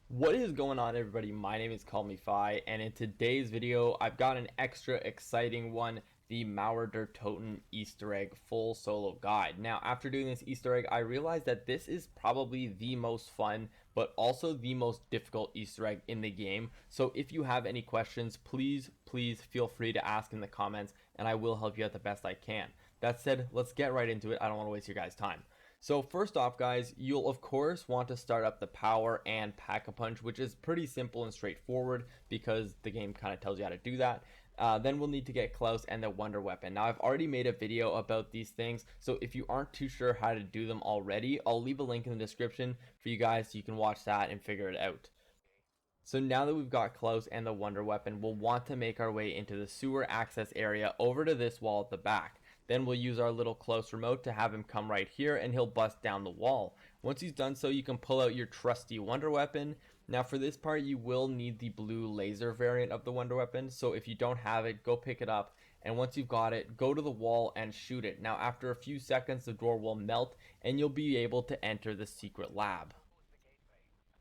What is going on, everybody? My name is CallMePhi, and in today's video I've got an extra exciting one, the Toten Easter egg full solo guide. Now, after doing this Easter egg, I realized that this is probably the most fun but also the most difficult Easter egg in the game. So if you have any questions, please feel free to ask in the comments and I will help you out the best I can. That said, let's get right into it. I don't want to waste your guys' time. So first off, guys, you'll of course want to start up the power and pack-a-punch, which is pretty simple and straightforward because the game kind of tells you how to do that. Then we'll need to get Klaus and the Wonder Weapon. Now, I've already made a video about these things, so if you aren't too sure how to do them already, I'll leave a link in the description for you guys so you can watch that and figure it out. So now that we've got Klaus and the Wonder Weapon, we'll want to make our way into the sewer access area over to this wall at the back. Then we'll use our little Klaus remote to have him come right here and he'll bust down the wall. Once he's done so, you can pull out your trusty Wonder Weapon. Now for this part, you will need the blue laser variant of the Wonder Weapon. So if you don't have it, go pick it up. And once you've got it, go to the wall and shoot it. Now after a few seconds, the door will melt and you'll be able to enter the secret lab.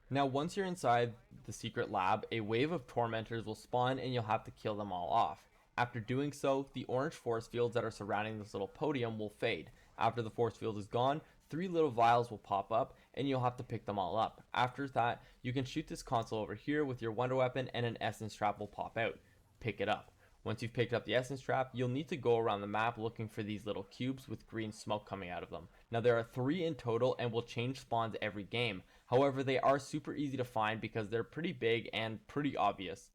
Now once you're inside the secret lab, a wave of tormentors will spawn and you'll have to kill them all off. After doing so, the orange force fields that are surrounding this little podium will fade. After the force field is gone, 3 little vials will pop up and you'll have to pick them all up. After that, you can shoot this console over here with your Wonder Weapon and an essence trap will pop out. Pick it up. Once you've picked up the essence trap, you'll need to go around the map looking for these little cubes with green smoke coming out of them. Now there are 3 in total and will change spawns every game. However, they are super easy to find because they're pretty big and pretty obvious.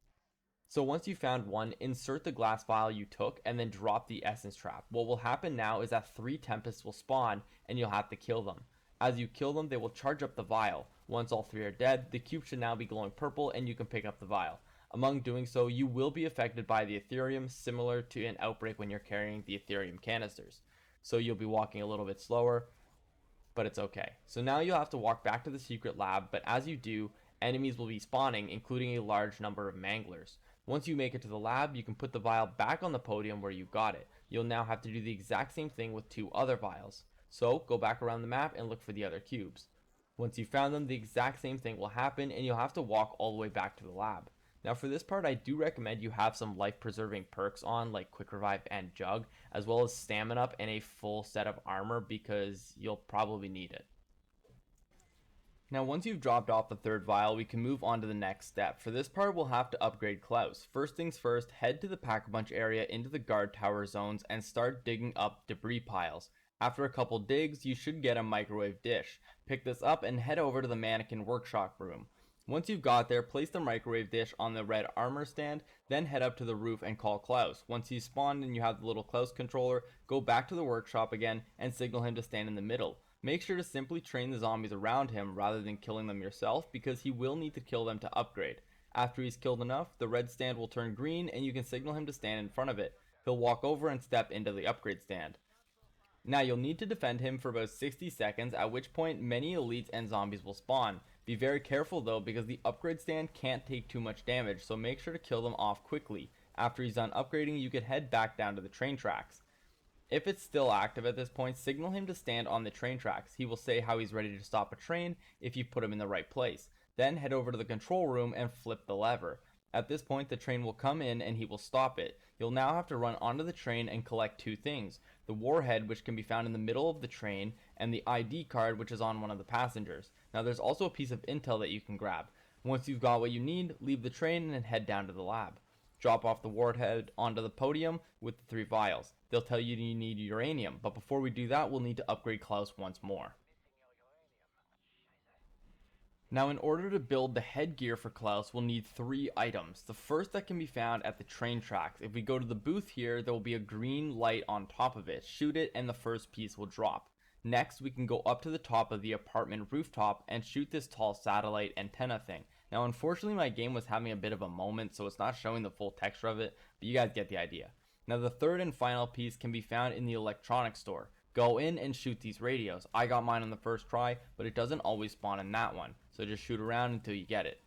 So once you found one, insert the glass vial you took and then drop the essence trap. What will happen now is that 3 tempests will spawn and you'll have to kill them. As you kill them, they will charge up the vial. Once all 3 are dead, the cube should now be glowing purple and you can pick up the vial. Among doing so, you will be affected by the Ethereum, similar to an outbreak when you're carrying the Ethereum canisters. So you'll be walking a little bit slower, but it's okay. So now you'll have to walk back to the secret lab, but as you do, enemies will be spawning, including a large number of manglers. Once you make it to the lab, you can put the vial back on the podium where you got it. You'll now have to do the exact same thing with 2 other vials. So go back around the map and look for the other cubes. Once you found them, the exact same thing will happen and you'll have to walk all the way back to the lab. Now for this part, I do recommend you have some life preserving perks on like Quick Revive and Jug, as well as Stamina Up and a full set of armor because you'll probably need it. Now once you've dropped off the 3rd vial, we can move on to the next step. For this part, we'll have to upgrade Klaus. First things first, head to the Pack-a-Punch area into the guard tower zones and start digging up debris piles. After a couple digs, you should get a microwave dish. Pick this up and head over to the mannequin workshop room. Once you've got there, place the microwave dish on the red armor stand, then head up to the roof and call Klaus. Once he's spawned and you have the little Klaus controller, go back to the workshop again and signal him to stand in the middle. Make sure to simply train the zombies around him rather than killing them yourself because he will need to kill them to upgrade. After he's killed enough, the red stand will turn green and you can signal him to stand in front of it. He'll walk over and step into the upgrade stand. Now you'll need to defend him for about 60 seconds, at which point many elites and zombies will spawn. Be very careful though because the upgrade stand can't take too much damage, so make sure to kill them off quickly. After he's done upgrading, you can head back down to the train tracks. If it's still active at this point, signal him to stand on the train tracks. He will say how he's ready to stop a train if you put him in the right place. Then head over to the control room and flip the lever. At this point, the train will come in and he will stop it. You'll now have to run onto the train and collect 2 things. The warhead, which can be found in the middle of the train, and the ID card, which is on one of the passengers. Now there's also a piece of intel that you can grab. Once you've got what you need, leave the train and head down to the lab. Drop off the warhead onto the podium with the 3 vials. They'll tell you need uranium, but before we do that, we'll need to upgrade Klaus once more. Now in order to build the headgear for Klaus, we'll need 3 items. The first that can be found at the train tracks. If we go to the booth here, there will be a green light on top of it. Shoot it and the first piece will drop. Next, we can go up to the top of the apartment rooftop and shoot this tall satellite antenna thing. Now unfortunately my game was having a bit of a moment, so it's not showing the full texture of it, but you guys get the idea. Now the third and final piece can be found in the electronics store. Go in and shoot these radios. I got mine on the first try, but it doesn't always spawn in that one, so just shoot around until you get it.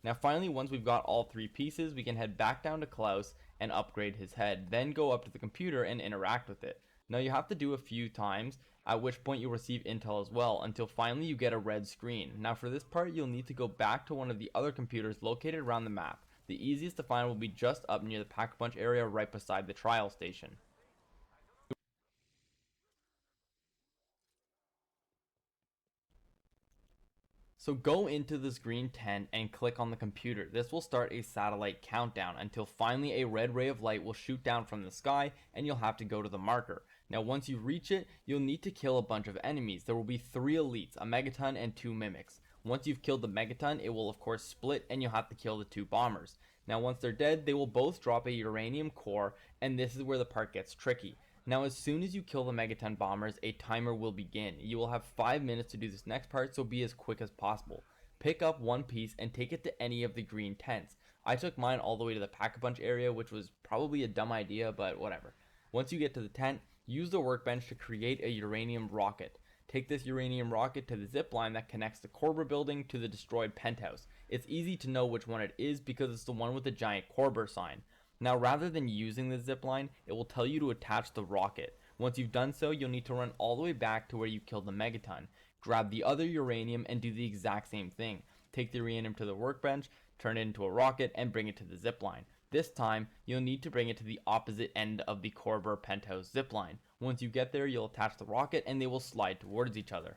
Now finally, once we've got all 3 pieces, we can head back down to Klaus and upgrade his head, then go up to the computer and interact with it. Now you have to do a few times, at which point you'll receive intel as well, until finally you get a red screen. Now for this part, you'll need to go back to one of the other computers located around the map. The easiest to find will be just up near the Pack-a-Punch area right beside the trial station. So go into this green tent and click on the computer. This will start a satellite countdown until finally a red ray of light will shoot down from the sky and you'll have to go to the marker. Now once you reach it, you'll need to kill a bunch of enemies. There will be 3 elites, a megaton and 2 mimics. Once you've killed the megaton, it will of course split and you'll have to kill the 2 bombers. Now once they're dead, they will both drop a uranium core, and this is where the part gets tricky. Now as soon as you kill the megaton bombers, a timer will begin. You will have 5 minutes to do this next part, so be as quick as possible. Pick up one piece and take it to any of the green tents. I took mine all the way to the Pack-a-Punch area, which was probably a dumb idea, but whatever. Once you get to the tent, use the workbench to create a uranium rocket. Take this uranium rocket to the zip line that connects the Korber building to the destroyed penthouse. It's easy to know which one it is because it's the one with the giant Korber sign. Now rather than using the zip line, it will tell you to attach the rocket. Once you've done so, you'll need to run all the way back to where you killed the megaton. Grab the other uranium and do the exact same thing. Take the uranium to the workbench, turn it into a rocket, and bring it to the zip line. This time, you'll need to bring it to the opposite end of the Korber penthouse zip line. Once you get there, you'll attach the rocket and they will slide towards each other.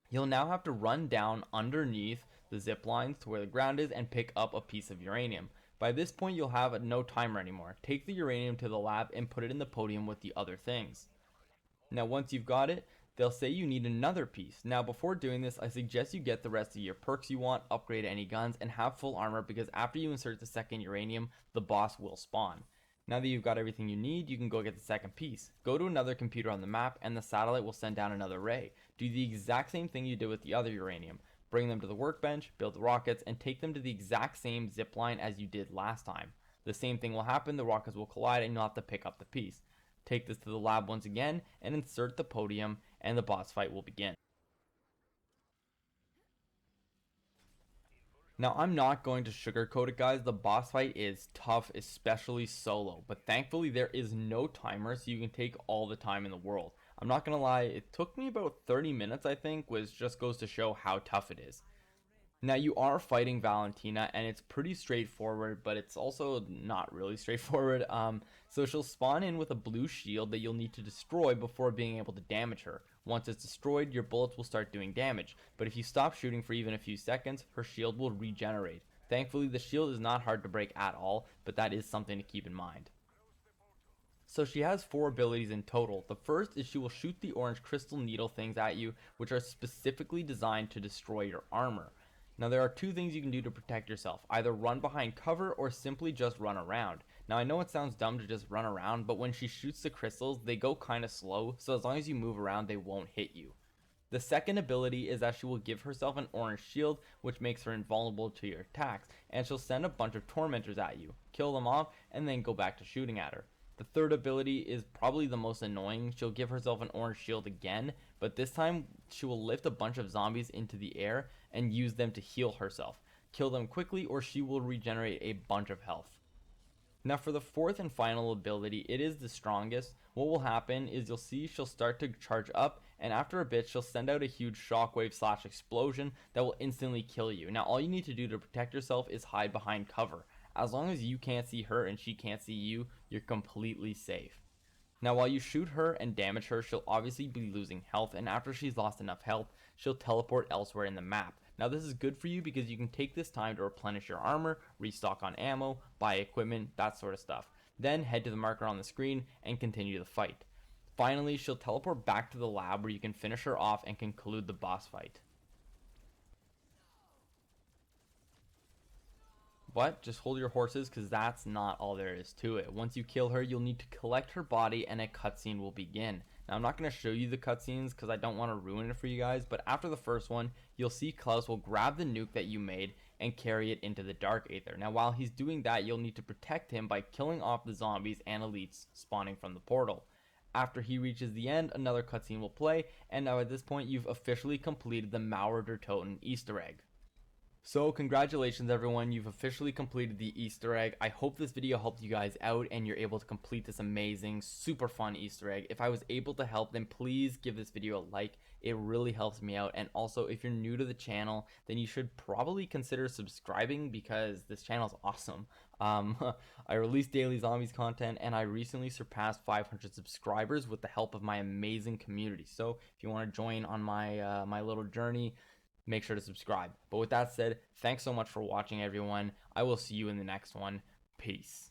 You'll now have to run down underneath the zip lines to where the ground is and pick up a piece of uranium. By this point, you'll have no timer anymore. Take the uranium to the lab and put it in the podium with the other things. Now once you've got it, they'll say you need another piece. Now before doing this, I suggest you get the rest of your perks you want, upgrade any guns, and have full armor, because after you insert the second uranium, the boss will spawn. Now that you've got everything you need, you can go get the second piece. Go to another computer on the map and the satellite will send down another ray. Do the exact same thing you did with the other uranium. Bring them to the workbench, build the rockets, and take them to the exact same zip line as you did last time. The same thing will happen, the rockets will collide and you'll have to pick up the piece. Take this to the lab once again and insert the podium, and the boss fight will begin. Now I'm not going to sugarcoat it, guys. The boss fight is tough, especially solo, but thankfully there is no timer, so you can take all the time in the world. I'm not gonna lie, it took me about 30 minutes I think, which just goes to show how tough it is. Now you are fighting Valentina and it's pretty straightforward, but it's also not really straightforward. So she'll spawn in with a blue shield that you'll need to destroy before being able to damage her. Once it's destroyed, your bullets will start doing damage, but if you stop shooting for even a few seconds, her shield will regenerate. Thankfully the shield is not hard to break at all, but that is something to keep in mind. So she has 4 abilities in total. The first is she will shoot the orange crystal needle things at you, which are specifically designed to destroy your armor. Now there are 2 things you can do to protect yourself, either run behind cover or simply just run around. Now I know it sounds dumb to just run around, but when she shoots the crystals, they go kinda slow, so as long as you move around, they won't hit you. The second ability is that she will give herself an orange shield, which makes her invulnerable to your attacks, and she'll send a bunch of tormentors at you, kill them off, and then go back to shooting at her. The third ability is probably the most annoying. She'll give herself an orange shield again, but this time she will lift a bunch of zombies into the air and use them to heal herself. Kill them quickly or she will regenerate a bunch of health. Now for the fourth and final ability, it is the strongest. What will happen is you'll see she'll start to charge up, and after a bit she'll send out a huge shockwave / explosion that will instantly kill you. Now all you need to do to protect yourself is hide behind cover. As long as you can't see her and she can't see you, you're completely safe. Now while you shoot her and damage her, she'll obviously be losing health, and after she's lost enough health, she'll teleport elsewhere in the map. Now this is good for you because you can take this time to replenish your armor, restock on ammo, buy equipment, that sort of stuff. Then head to the marker on the screen and continue the fight. Finally, she'll teleport back to the lab where you can finish her off and conclude the boss fight. What? Just hold your horses, because that's not all there is to it. Once you kill her, you'll need to collect her body and a cutscene will begin. Now I'm not going to show you the cutscenes because I don't want to ruin it for you guys, but after the first one, you'll see Klaus will grab the nuke that you made and carry it into the Dark Aether. Now while he's doing that, you'll need to protect him by killing off the zombies and elites spawning from the portal. After he reaches the end, another cutscene will play, and now at this point you've officially completed the Toten Easter egg. So congratulations everyone, you've officially completed the Easter egg. I hope this video helped you guys out and you're able to complete this amazing, super fun Easter egg. If I was able to help, then please give this video a like. It really helps me out. And also, if you're new to the channel, then you should probably consider subscribing because this channel is awesome. I release daily zombies content and I recently surpassed 500 subscribers with the help of my amazing community. So if you want to join on my little journey, make sure to subscribe. But with that said, thanks so much for watching, everyone. I will see you in the next one. Peace.